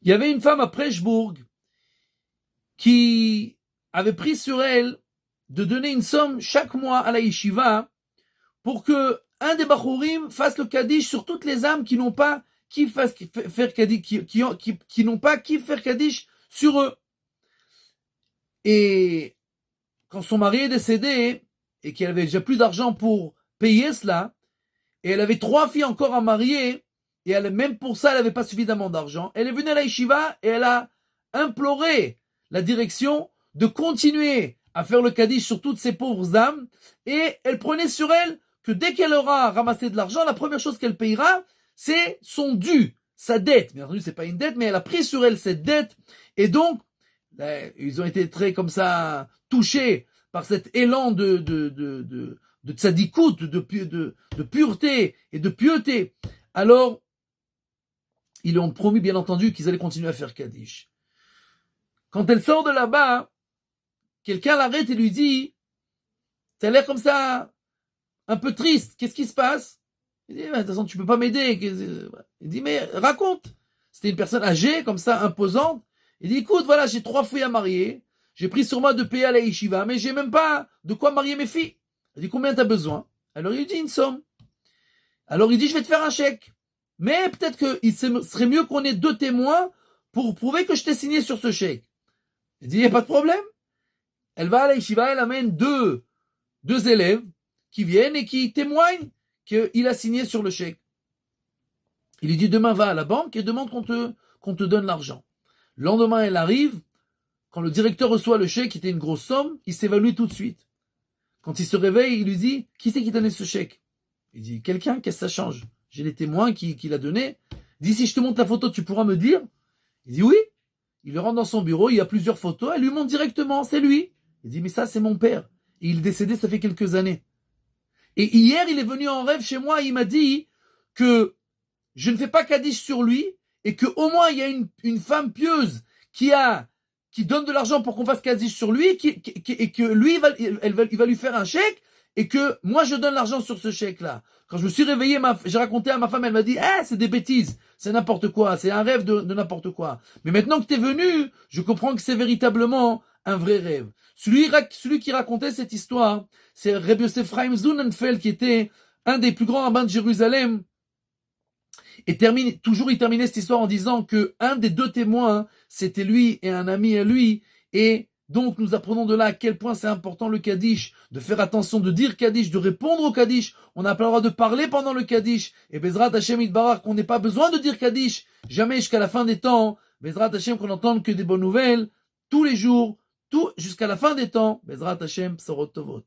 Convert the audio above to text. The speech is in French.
Il y avait une femme à Preshbourg qui avait pris sur elle de donner une somme chaque mois à la yeshiva pour que un des Bachurim fasse le Kaddish sur toutes les âmes qui n'ont pas qui faire Kaddish, qui n'ont pas qui faire Kaddish sur eux. Et quand son mari est décédé et qu'elle avait déjà plus d'argent pour payer cela, et elle avait 3 filles encore à marier, et elle, même pour ça, elle n'avait pas suffisamment d'argent, elle est venue à la yeshiva et elle a imploré la direction de continuer à faire le Kaddish sur toutes ces pauvres âmes, et elle prenait sur elle que dès qu'elle aura ramassé de l'argent, la première chose qu'elle payera, c'est son dû, sa dette. Bien entendu, c'est pas une dette, mais elle a pris sur elle cette dette, et donc, ils ont été très comme ça touchés par cet élan de tzadikout, de pureté et de pieuté. Alors, ils lui ont promis, bien entendu, qu'ils allaient continuer à faire Kaddish. Quand elle sort de là-bas, quelqu'un l'arrête et lui dit, t'as l'air comme ça, un peu triste, qu'est-ce qui se passe? Il dit, de toute façon, tu peux pas m'aider. Il dit, mais raconte. C'était une personne âgée, comme ça, imposante. Il dit, écoute, voilà, j'ai 3 filles à marier. J'ai pris sur moi de payer à la yeshiva, mais j'ai même pas de quoi marier mes filles. Il dit, combien t'as besoin? Alors il dit une somme. Alors il dit, je vais te faire un chèque. Mais peut-être qu'il serait mieux qu'on ait 2 témoins pour prouver que je t'ai signé sur ce chèque. Il dit, il n'y a pas de problème. Elle va à la yeshiva, elle amène deux élèves qui viennent et qui témoignent qu'il a signé sur le chèque. Il lui dit, demain va à la banque et demande qu'on te donne l'argent. Le lendemain, elle arrive. Quand le directeur reçoit le chèque, qui était une grosse somme, il s'évalue tout de suite. Quand il se réveille, il lui dit, qui c'est qui t'a donné ce chèque? Il dit, quelqu'un, qu'est-ce que ça change? J'ai les témoins qui l'a donné. Il dit, si je te montre la photo, tu pourras me dire? Il dit, oui. Il le rentre dans son bureau, il y a plusieurs photos, elle lui montre directement, c'est lui. Il dit, mais ça, c'est mon père. Et il est décédé, ça fait quelques années. Et hier, il est venu en rêve chez moi, et il m'a dit que je ne fais pas Kaddish sur lui, et que au moins il y a une femme pieuse qui donne de l'argent pour qu'on fasse Kaddish sur lui, et que lui, il va lui faire un chèque, et que moi je donne l'argent sur ce chèque-là. Quand je me suis réveillé, j'ai raconté à ma femme, elle m'a dit, c'est des bêtises, c'est n'importe quoi, c'est un rêve de n'importe quoi. Mais maintenant que t'es venu, je comprends que c'est véritablement un vrai rêve. Celui qui racontait cette histoire, c'est Rabbi Yosef Chaim Zunenfeld, qui était un des plus grands rabbins de Jérusalem. Et il terminait cette histoire en disant que un des 2 témoins, c'était lui et un ami à lui. Et donc, nous apprenons de là à quel point c'est important le Kaddish, de faire attention, de dire Kaddish, de répondre au Kaddish. On n'a pas le droit de parler pendant le Kaddish. Et Bezrat Hashem Yitbarach, qu'on n'ait pas besoin de dire Kaddish, jamais jusqu'à la fin des temps. Bezrat Hashem, qu'on n'entende que des bonnes nouvelles, tous les jours, tout jusqu'à la fin des temps. Bezrat Hashem, Psorot Tovot.